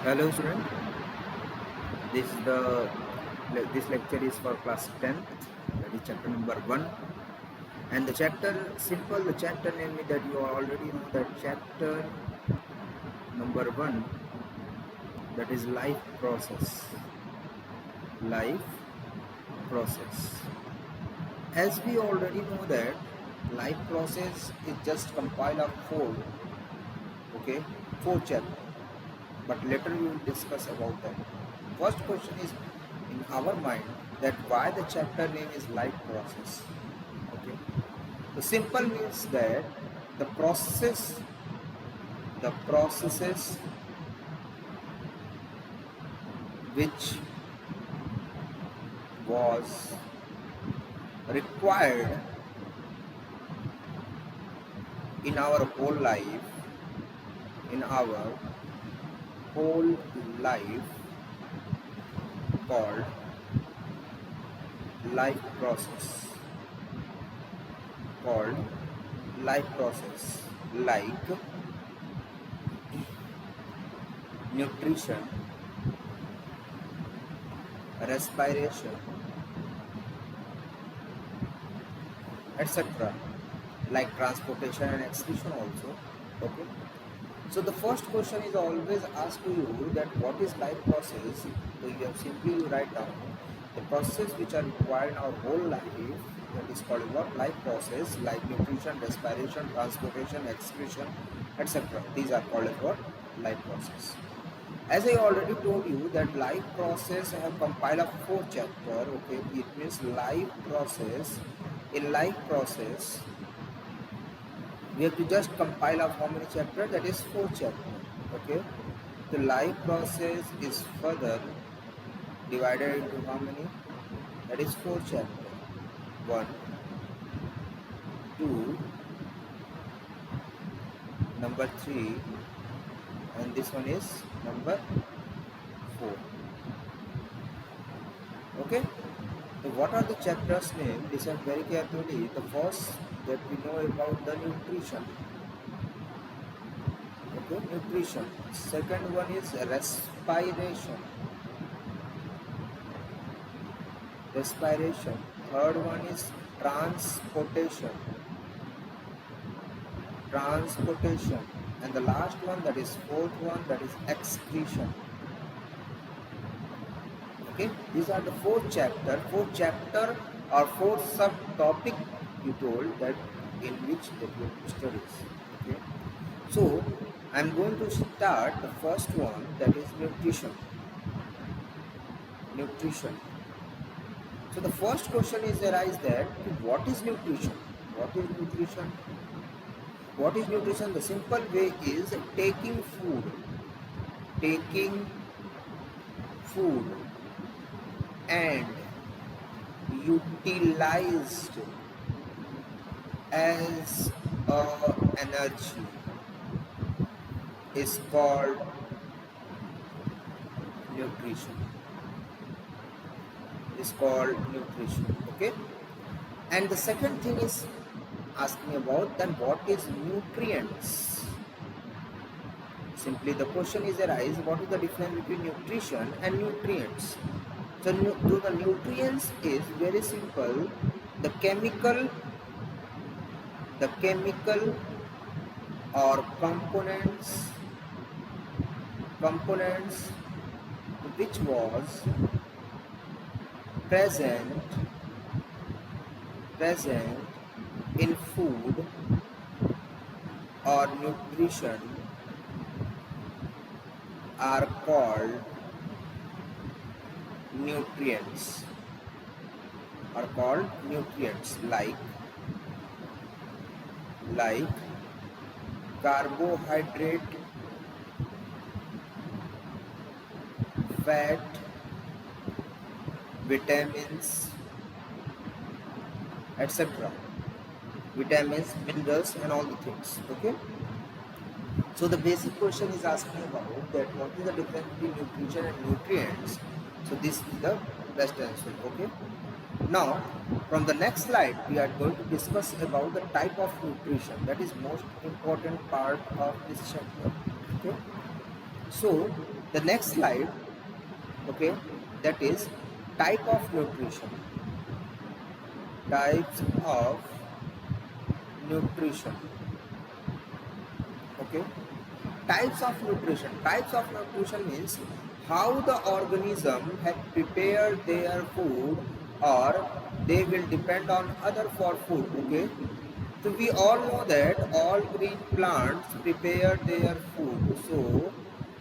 Hello student, this lecture is for class 10th, that is chapter number 1, and the chapter simple, the chapter name is that you already know, that chapter number 1, that is life process. Life process. As we already know that life process is just compiled of four chapters, but later we will discuss about that. First question is in our mind, that why the chapter name is life process. Okay, the simple means that the processes which was required in our whole life called life process called life process, like nutrition, respiration, etc., like transportation and excretion also. Okay, so the first question is always asked to you, that what is life process. So you have simply write down the process which are required in our whole life, that is called what? Life process, like nutrition, respiration, transportation, excretion, etc. These are called as what? Life process. As I already told you, that life process I have compiled of 4 chapter. Okay, it means life process. In life process, we have to just compile of how many chapters? That is 4 chapters. Okay, the life process is further divided into how many? That is 4 chapters. One, two, number 3, and this one is number 4. Okay, so what are the chapters name? Listen very carefully. The first that we know about the nutrition. Okay, nutrition. Second one is respiration. Third one is transportation, and the last one, that is fourth one, that is excretion. Okay, these are the 4 chapter or 4 subtopic you told that in which the group studies. Okay, so I'm going to start the first one, that is nutrition. So the first question is arise that what is nutrition? What is nutrition? The simple way is taking food and utilized as energy is called nutrition. Okay, and the second thing is asking about, then what is nutrients? Simply the question is arise, what is the difference between nutrition and nutrients? So the nutrients is very simple, the chemical or components which was present in food or nutrition are called nutrients. Like carbohydrate, fat, vitamins, etc. Vitamins, minerals, and all the things. Okay, so the basic question is asking about that what is the difference between nutrition and nutrients. So this is the best answer. Okay, now from the next slide we are going to discuss about the type of nutrition, that is most important part of this chapter. Okay, so The next slide, okay, that is type of nutrition. Types of nutrition. Okay, types of nutrition means how the organism had prepared their food, or they will depend on other for food. Okay, so we all know that all green plants prepare their food, so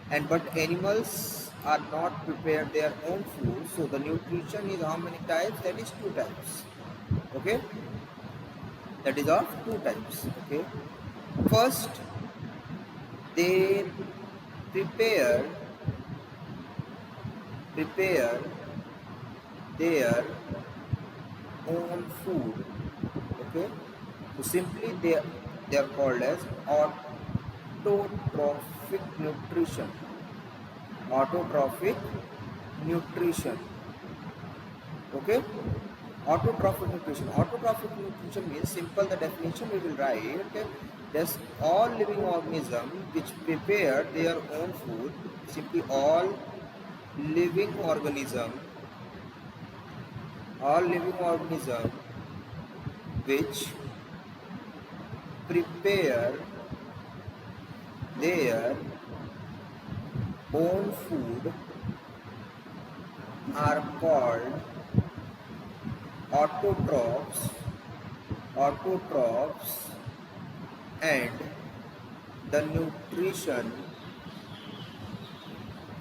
and but animals are not prepared their own food. So the nutrition is how many types? That is two types. Okay, that is of two types. Okay, first they prepare prepare their own food. Okay, so simply they are called as autotrophic nutrition. Autotrophic nutrition. Okay, autotrophic nutrition means simple the definition we will write. Thus all living organism which prepare their own food. Simply living organism all living organism which prepare their own food are called autotrophs, and the nutrition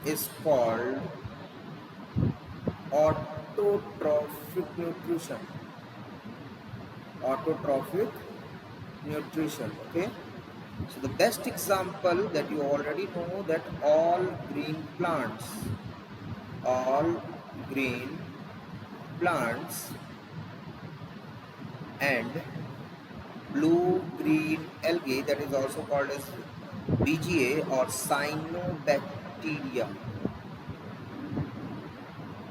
is called autotrophic nutrition. Autotrophic nutrition. Okay, so the best example that you already know, that all green plants and blue green algae, that is also called as BGA or cyanobacteria.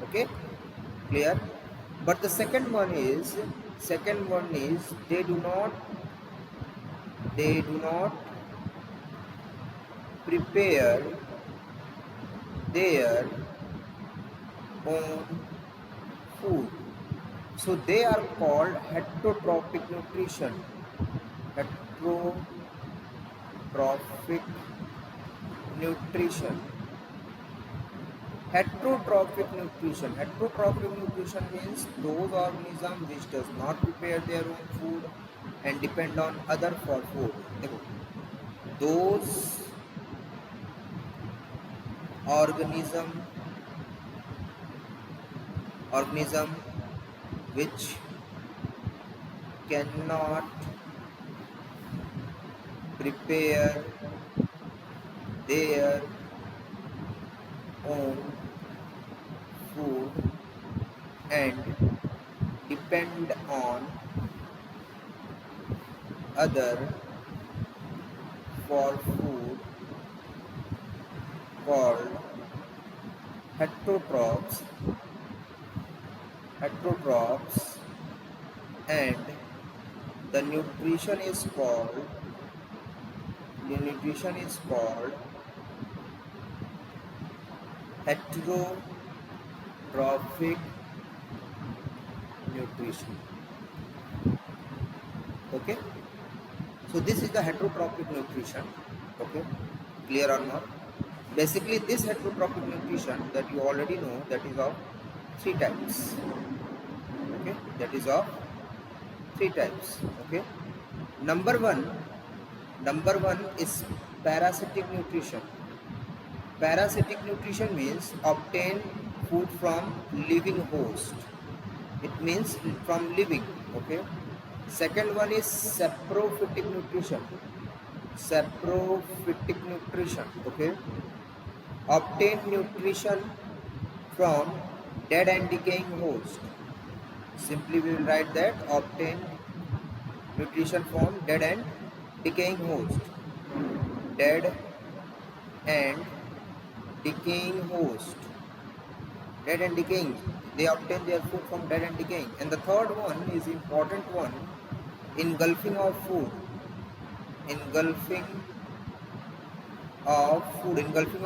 Okay, clear? But the second one is they do not prepare their own food, so they are called heterotrophic nutrition. Heterotrophic nutrition. Heterotrophic nutrition means those organisms which does not prepare their own food and depend on other for food. Those organism which cannot prepare their own food and depend on other for food, called heterotrophs, and the nutrition is called heterotrophic nutrition. Okay, so this is the heterotrophic nutrition. Okay, clear or not? Basically this heterotrophic nutrition that you already know, that is of three types. Okay, that is of three types. Okay, number one is parasitic nutrition. Parasitic nutrition means obtain food from living host. It means from living. Okay, second one is saprophytic nutrition. Okay, obtain nutrition from dead and decaying host. Simply we will write that obtain nutrition from dead and decaying host. Dead and decaying host. Dead and decaying, they obtain their food from dead and decaying. And the third one is important one, engulfing of food. Engulfing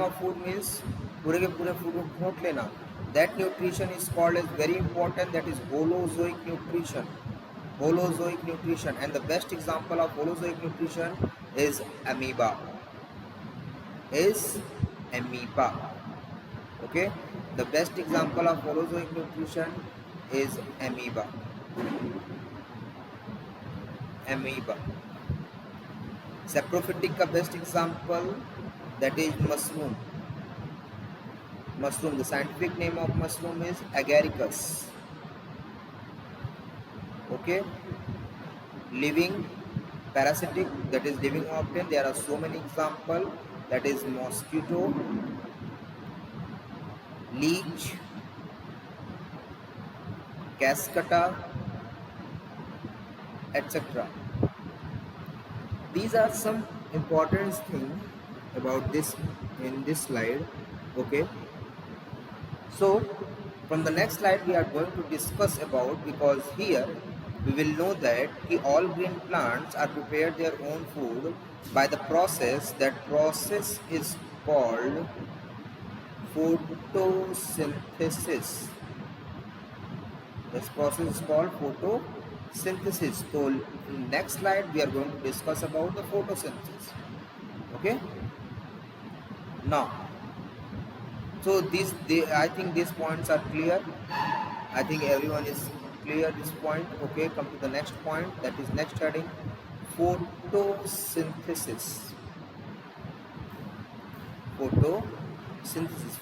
of food means पूरे के पूरे food को घोंट लेना, that nutrition is called as very important, that is holozoic nutrition. Holozoic nutrition, and the best example of holozoic nutrition is amoeba. Okay, the best example of holozoic nutrition is amoeba. Saprophytic का best example, that is mushroom. The scientific name of mushroom is agaricus. Okay, living, parasitic, that is living often, there are so many examples, that is mosquito, leech, cascata, etc. These are some important things about this in this slide. Okay, so from the next slide we are going to discuss about, because here we will know that all green plants are prepared their own food by the process. That process is called photosynthesis. This process is called photosynthesis. So next slide we are going to discuss about the photosynthesis. Okay, now, so I think these points are clear. I think everyone is clear this point. Okay, come to the next point, that is next heading, photosynthesis.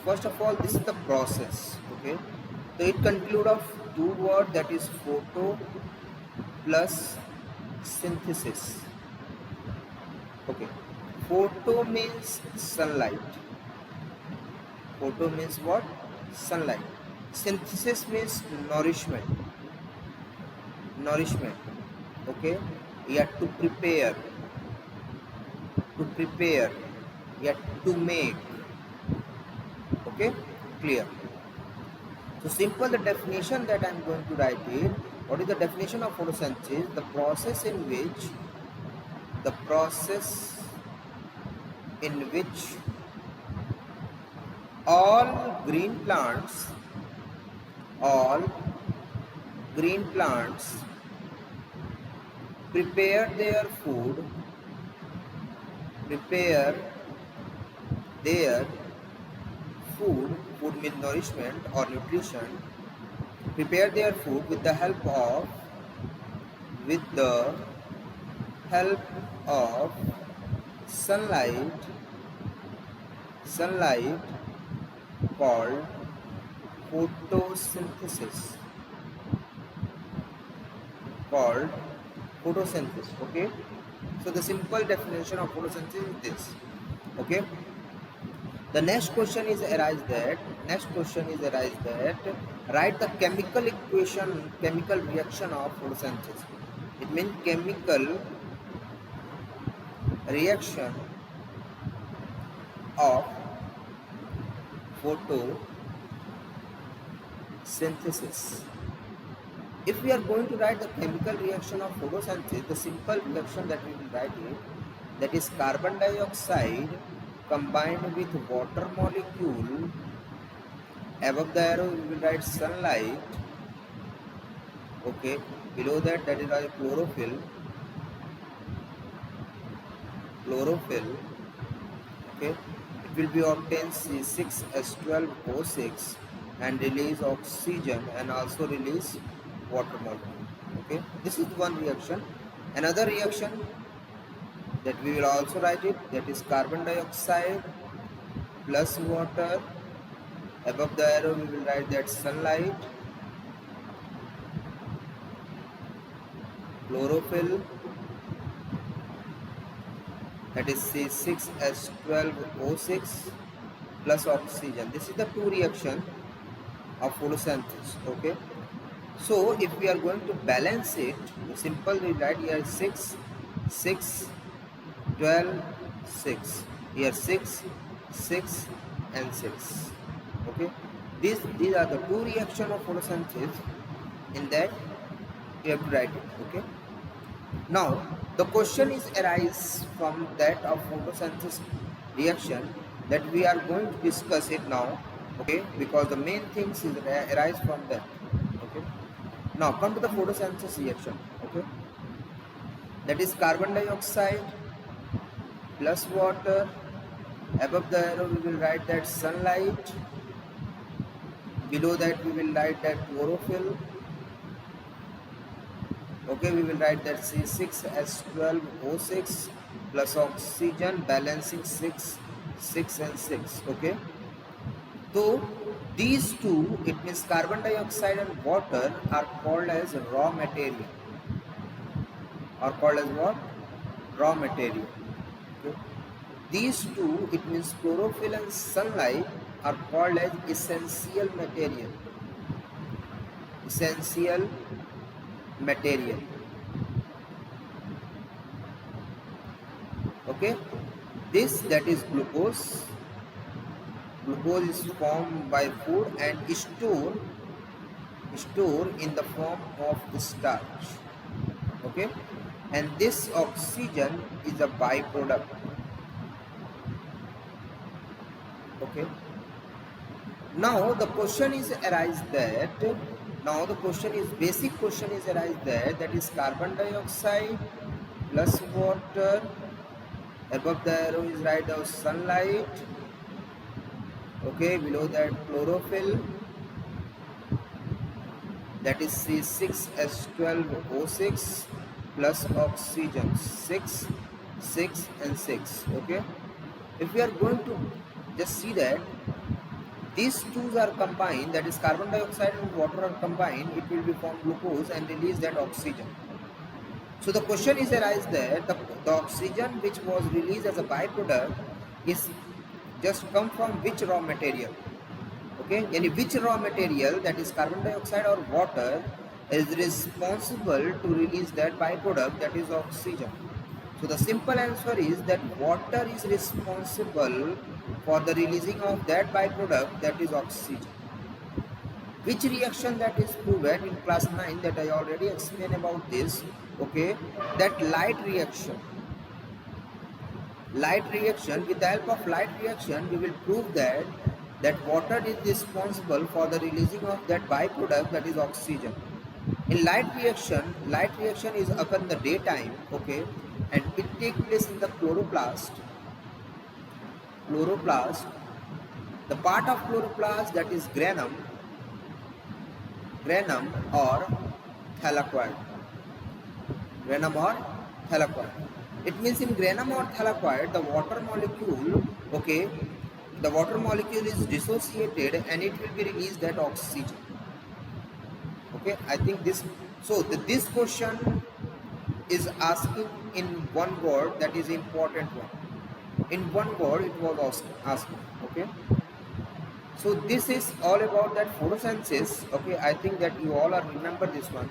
First of all, this is the process. Okay, so it consists of two words, that is photo plus synthesis. Okay, photo means sunlight. Photo means what? Sunlight. Synthesis means nourishment. Okay, you have to prepare, you have to make. Okay, clear? So simple, the definition that I am going to write it. What is the definition of photosynthesis? The process in which all green plants prepare their food means nourishment or nutrition, prepare their food with the help of sunlight called photosynthesis. Okay, so the simple definition of photosynthesis is this. Okay, the next question is arise that write the chemical reaction of photosynthesis. It means chemical reaction of photosynthesis. If we are going to write the chemical reaction of photosynthesis, the simple reaction that we will write it, that is carbon dioxide combined with water molecule. Above the arrow we will write sunlight. Okay, below that is a chlorophyll. Okay, it will be obtained C6H12O6 and release oxygen and also release water molecule. Okay, this is one reaction. Another reaction that we will also write it, that is carbon dioxide plus water. Above the arrow we will write that sunlight, chlorophyll, that is C6H12O6 plus oxygen. This is the two reaction of photosynthesis. Okay, so if we are going to balance it, simple we write here 6, 12, 6. Here 6, 6 and 6. Okay, these are the two reaction of photosynthesis. In that you have to write it. Okay, now the question is arise from that of photosynthesis reaction, that we are going to discuss it now, okay, because the main things is arise from that. Okay, now come to the photosynthesis reaction. Okay, that is carbon dioxide plus water. Above the arrow we will write that sunlight, below that we will write that chlorophyll. Okay, we will write that C6H12O6 plus oxygen balancing 6, 6 and 6. Okay, so these two, it means carbon dioxide and water, are called as raw material. Are called as what? Raw material. Okay. These two, it means chlorophyll and sunlight, are called as essential material. Essential material. Okay, this, that is glucose. Glucose is formed by food and stored in the form of starch. Okay, and this oxygen is a byproduct. Okay, now the question is arise that basic question is arise that is carbon dioxide plus water. Above the arrow is write down sunlight. Okay, below that chlorophyll, that is C6H12O6 plus oxygen 6, 6 and 6. Okay, if we are going to just see that these two are combined, that is carbon dioxide and water are combined, it will be formed glucose and release that oxygen. So the question is arise that the oxygen which was released as a byproduct is just come from which raw material? Okay, any which raw material, that is carbon dioxide or water, is responsible to release that byproduct, that is oxygen. So the simple answer is that water is responsible for the releasing of that byproduct, that is oxygen. Which reaction that is proven in class 9, that I already explained about this. Okay, that light reaction. With the help of light reaction, we will prove that water is responsible for the releasing of that byproduct, that is oxygen. In light reaction is occur in the daytime. Okay, and it takes place in the chloroplast. The part of chloroplast, that is granum or thylakoid. It means in granum or thylakoid, the water molecule, okay, the water molecule is dissociated and it will be released that oxygen. Okay, I think this. So this question is asking in one word, that is important one. In one word it was asking. Okay, so this is all about that photosynthesis. Okay, I think that you all are remember this one.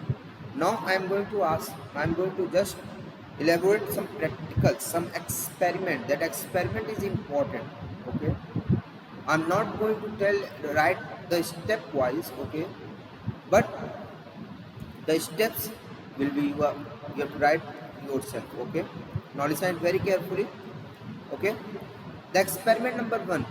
Now I am going to just elaborate some practicals, some experiment. That experiment is important. Okay, I'm not going to write the stepwise. Okay, but the steps will be you have to write yourself. Okay, now listen very carefully. Okay, the experiment number 1.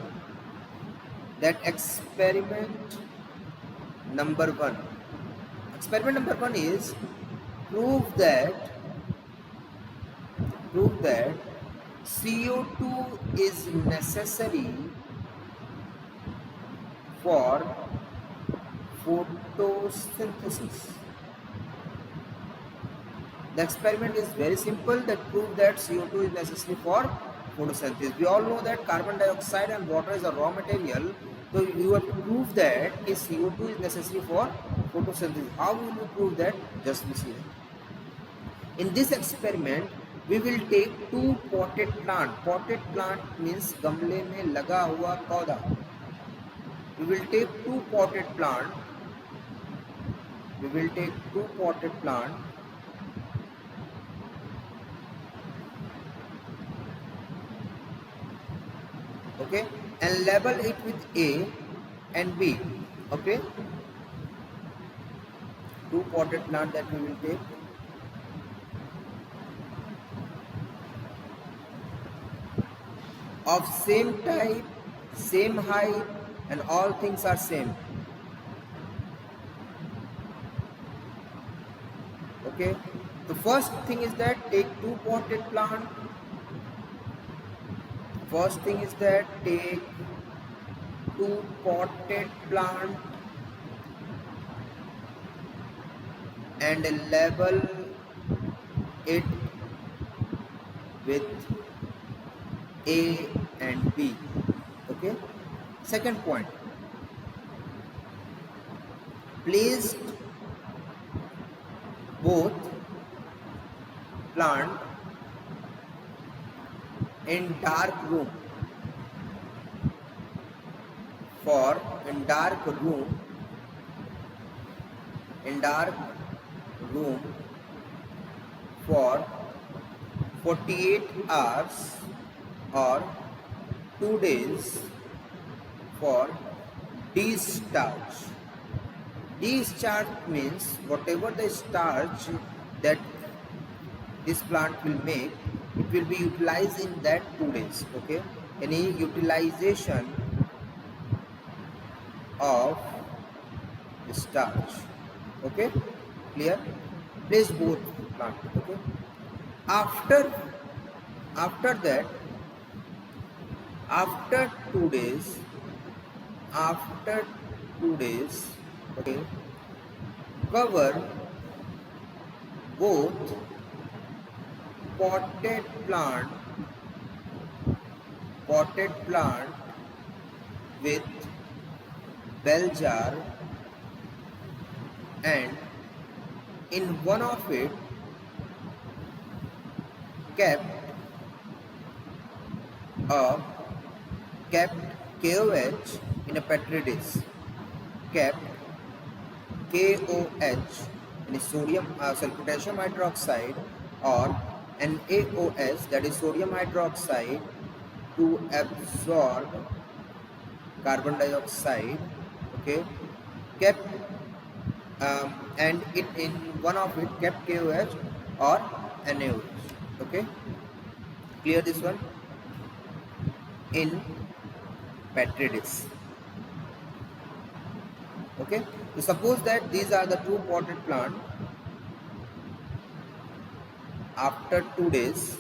Experiment number one is prove that CO2 is necessary for photosynthesis. The experiment is very simple, that prove that CO2 is necessary for photosynthesis. We all know that carbon dioxide and water is a raw material. So you have to prove that CO2 is necessary for photosynthesis. How will you prove that? Just we see that. In this experiment, we will take 2 potted plant. Potted plant means गमले में लगा हुआ पौधा. We will take 2 potted plant. Okay, and label it with A and B. Okay, 2 potted plant that we will take. Of same type same height, and all things are same. Okay, the first thing is that take two potted plant. First thing is that take two potted plant and label it with A and B. Okay. Second point, placed both plant in dark room for in dark room for 48 hours or 2 days for discharge. Discharge means whatever the starch that this plant will make, it will be utilized in that 2 days. Okay, any utilization of starch. Okay, clear? Place both plant. Okay, after that, after 2 days, okay, cover both potted plant with bell jar, and in one of it kept KOH in a petri dish, kept KOH in sodium potassium hydroxide, or NaOH, that is sodium hydroxide, to absorb carbon dioxide. Okay, kept and it in one of it kept KOH or NaOH. Okay, clear this one? In petri dish. Okay, so suppose that these are the two potted plant. After 2 days,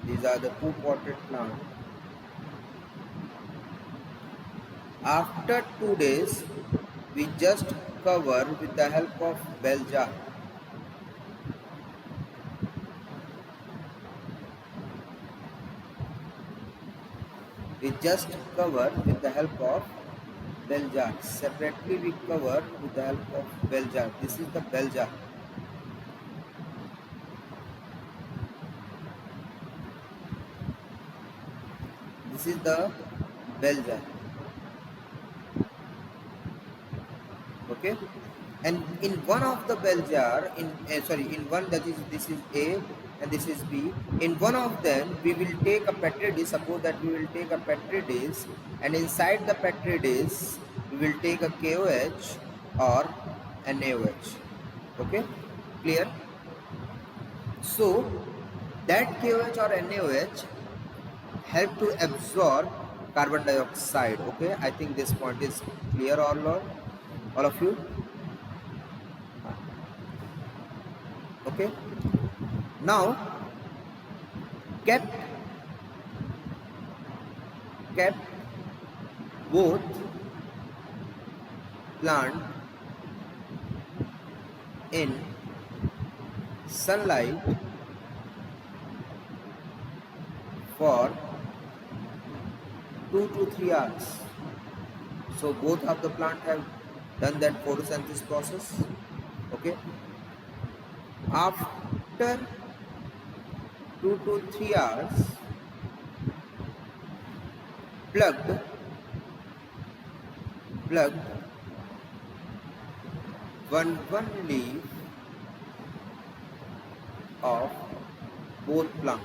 these are the two potted plant. After 2 days, we just cover with the help of bell jar. We just cover with the help of bell jar. Separately we cover with the help of bell jar. This is the bell jar. This is the bell jar. Okay, and in one of the bell jar, in one, that is, this is A and this is B. In one of them we will take a petri dish. Suppose that we will take a petri dish, and inside the petri dish we will take a KOH or NaOH. Okay, clear? So that KOH or NaOH help to absorb carbon dioxide. Okay, I think this point is clear, all of you. Okay, now kept both plant in sunlight for 2 to 3 hours. So both of the plant have done that photosynthesis process. Okay, after 2 to 3 hours, plugged one leaf of both plant.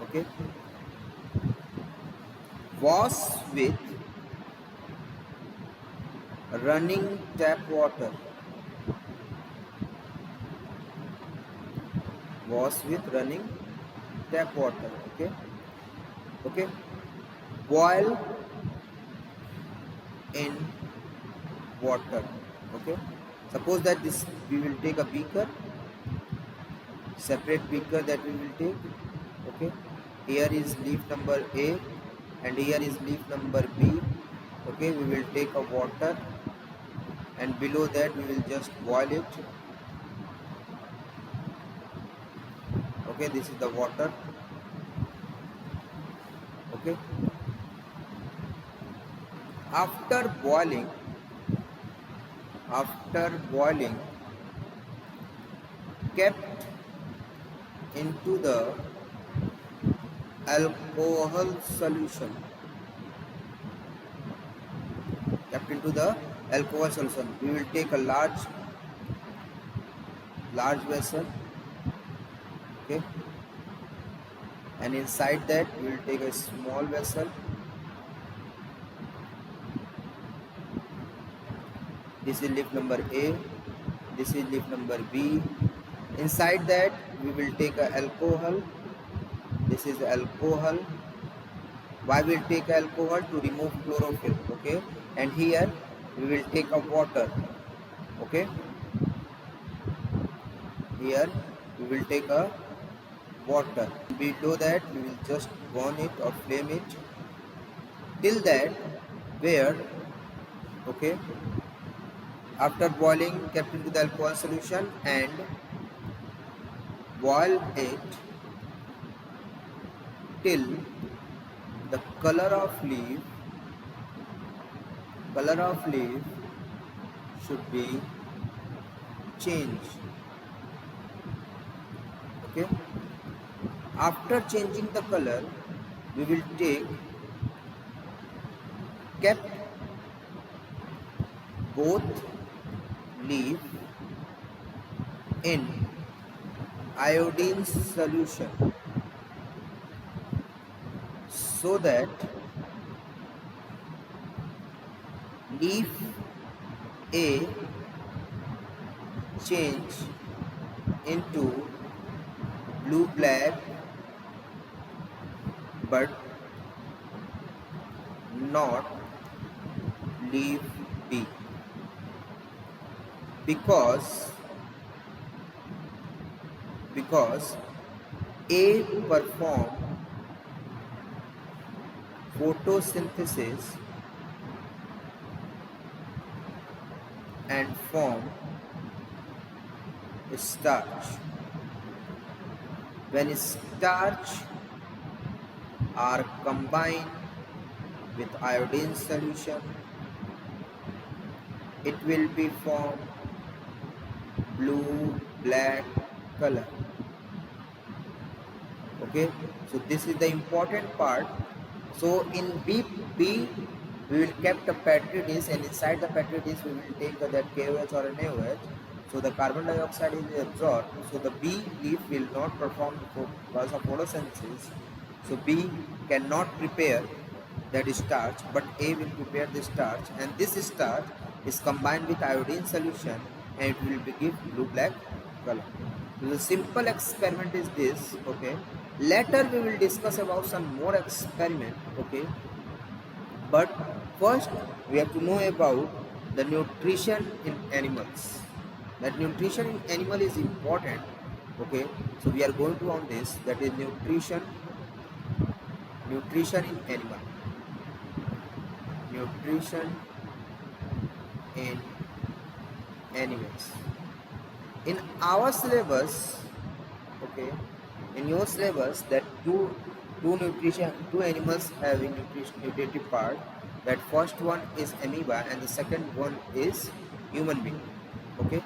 Okay, wash with running tap water. wash with running tap water. Okay. Okay. Boil in water. Okay. Suppose that this we will take a beaker, separate beaker that we will take. Okay. Here is leaf number A and here is leaf number B. Okay. We will take a water and below that we will just boil it. Okay. This is the water. Okay. After boiling, kept into the alcohol solution, we will take a large vessel. Okay. And inside that we will take a small vessel. This is leaf number A, this is leaf number B. Inside that we will take a alcohol. This is alcohol. Why we will take alcohol? To remove chlorophyll. Okay. And here we will take a water. Okay. Here we will take a water. Below that we will just burn it or flame it till that where, okay, after boiling kept into the alcohol solution and boil it till the color of leaf should be changed. Okay. After changing the color, we will kept both leaf in iodine solution so that leaf A change into blue black but not leaf B, because A perform photosynthesis and form starch. When starch are combined with iodine solution, it will be form blue black color. Okay, so this is the important part. So in B we will kept a petri dish, and inside the petri dish we will take that KOH or NaOH. So the carbon dioxide is absorbed. So the B leaf will not perform because of photosynthesis. So B cannot prepare that starch, but A will prepare the starch, and this starch is combined with iodine solution and it will give blue black color. So the simple experiment is this. Okay. Later we will discuss about some more experiment. Okay. But first we have to know about the nutrition in animals. That nutrition in animal is important. Okay. So we are going to on this, that is nutrition in animal. Nutrition in animals. In our syllabus, okay, in your syllabus, that two animals have a nutritive part. That first one is amoeba and the second one is human being. Okay.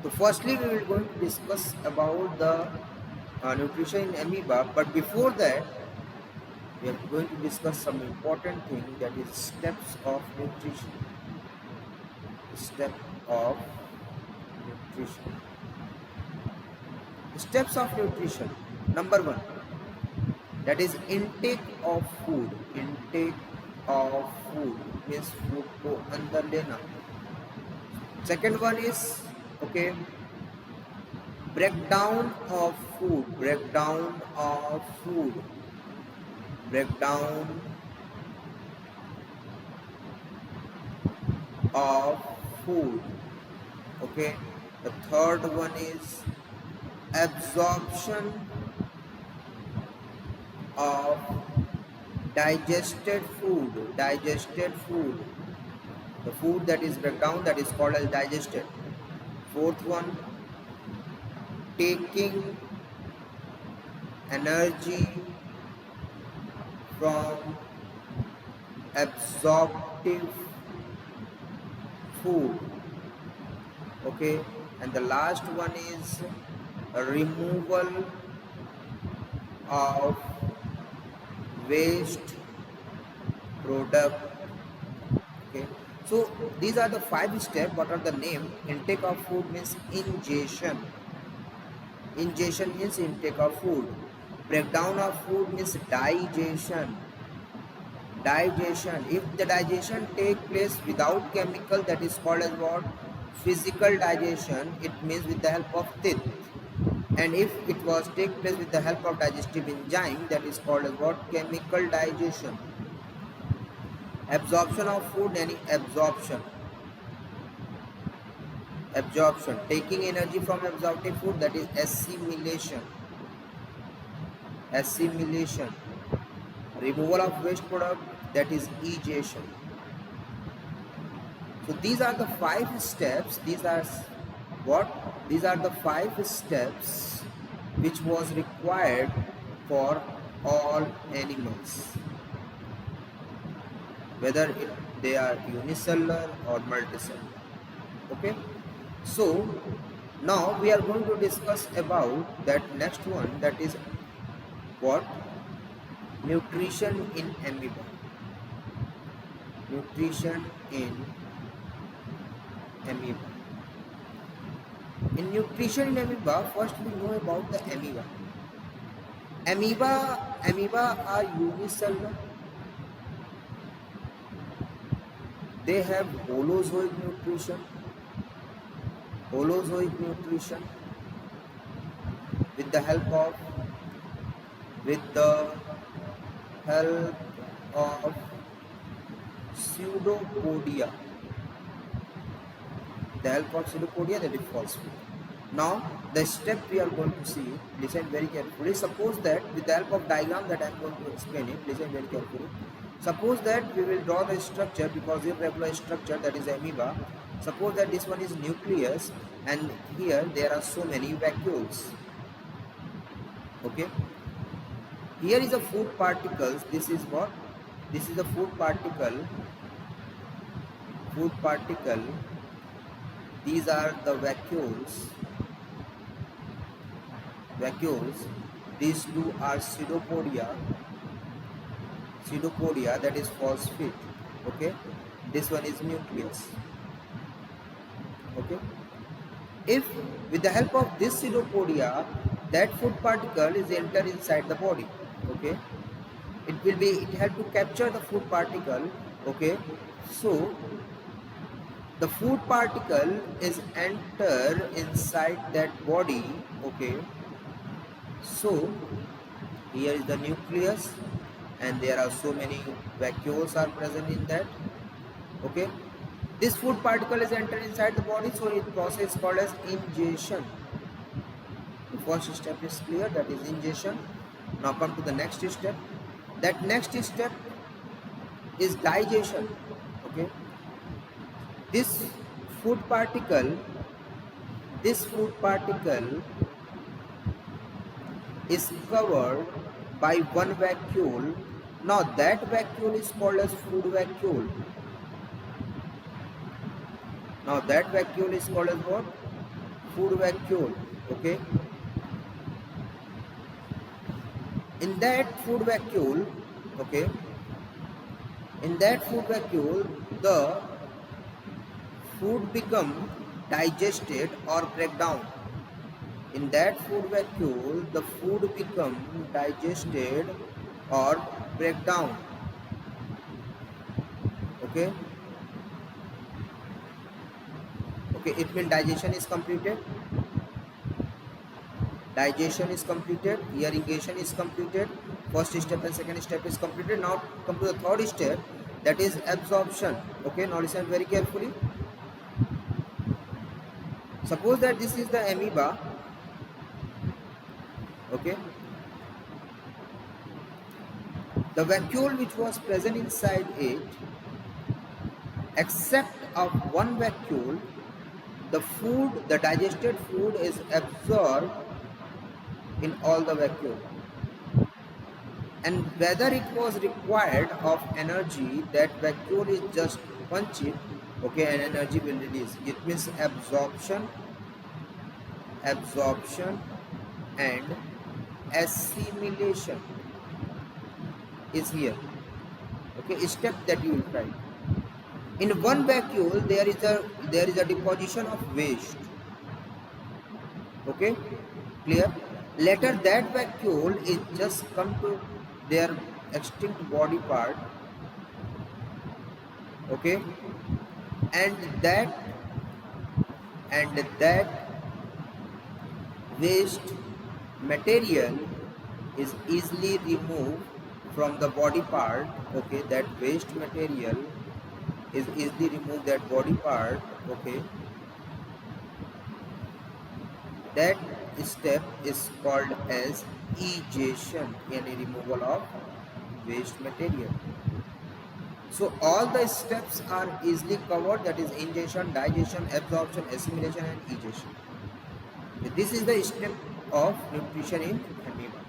So firstly we will going to discuss about the nutrition in amoeba, but before that we are going to discuss some important thing, that is steps of nutrition. Steps of nutrition. Number 1, that is intake of food. Means food को अंदर लेना. Second one is, okay, breakdown of food, breakdown of food, breakdown of food. Okay, the third one is absorption of digested food, digested food, the food that is breakdown, that is called as digested. Fourth one, taking energy from absorptive food. Okay, and the last one is a removal of waste product. Okay, so these are the 5 steps. What are the name? Intake of food means ingestion. Ingestion means intake of food. Breakdown of food means digestion. Digestion. If the digestion take place without chemical, that is called as what? Physical digestion. It means with the help of teeth. And if it was take place with the help of digestive enzyme, that is called as what? Chemical digestion. Absorption of food, any absorption. Absorption. Taking energy from absorptive food, that is assimilation. Assimilation. Removal of waste product, that is egestion. So these are the 5 steps. These are what? These are the 5 steps which was required for all animals, whether they are unicellular or multicellular. Okay, so now we are going to discuss about that next one, that is what? Nutrition in amoeba. Nutrition in amoeba. In nutrition in amoeba, first we know about the amoeba. Amoeba are unicellular. They have holozoic nutrition. Holozoic nutrition with the help of pseudopodia. The help of pseudopodia, that is phosphate. Now the step we are going to see, listen very carefully. Suppose that with the help of diagram that I am going to explain it, listen very carefully. Suppose that we will draw the structure, because irregular structure, that is amoeba. Suppose that this one is nucleus, and here there are so many vacuoles. Okay, here is a food particles. This is what? This is a food particle. Food particle. These are the vacuoles. Vacuoles. These two are pseudopodia. Pseudopodia, that is phosphate. Okay, this one is nucleus. Okay, if with the help of this pseudopodia, that food particle is entered inside the body. Okay, it help to capture the food particle. Okay, so the food particle is enter inside that body. Okay, so here is the nucleus, and there are so many vacuoles are present in that. Okay, this food particle is entered inside the body, so it process called as ingestion. The first step is clear, that is ingestion. Now come to the next step. That next step is digestion. Okay, this food particle is covered by one vacuole. Now that vacuole is called as food vacuole. Now that vacuole is called as what? Food vacuole. Okay, in that food vacuole, okay, in that food vacuole, the food become digested or break down. In that food vacuole, the food become digested or break down. Okay, okay, it means digestion is completed. digestion is completed, irrigation is completed, first step and second step is completed. Now come to the third step, that is absorption. Okay, now listen very carefully. Suppose that this is the amoeba. Okay, the vacuole which was present inside it, except of one vacuole, the food, the digested food is absorbed in all the vacuole. And whether it was required of energy, that vacuole is just punch it, okay, and energy will release. It means absorption and assimilation is here. Okay, step that you will try. In one vacuole there is a deposition of waste. Okay, clear? Later that vacuole is just come to their extinct body part. Okay, and that waste material is easily removed from the body part. Okay, that waste material is easily removed that body part. Okay, that step is called as egestion, any removal of waste material. So all the steps are easily covered, that is ingestion, digestion, absorption, assimilation and egestion. This is the step of nutrition in amoeba.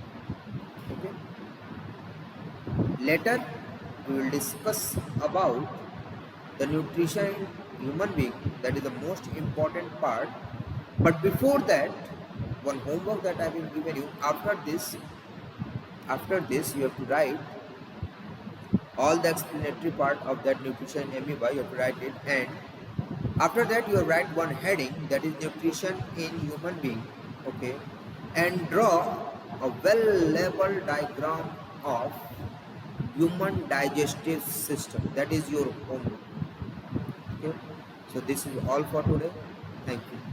Okay. Later we will discuss about the nutrition in human being, that is the most important part. But before that, one homework that I will give you, after this you have to write all the explanatory part of that nutrition in amoeba. You have to write it, and after that you write one heading, that is nutrition in human being. Okay, and draw a well labeled diagram of human digestive system. That is your homework. Okay, so this is all for today. Thank you.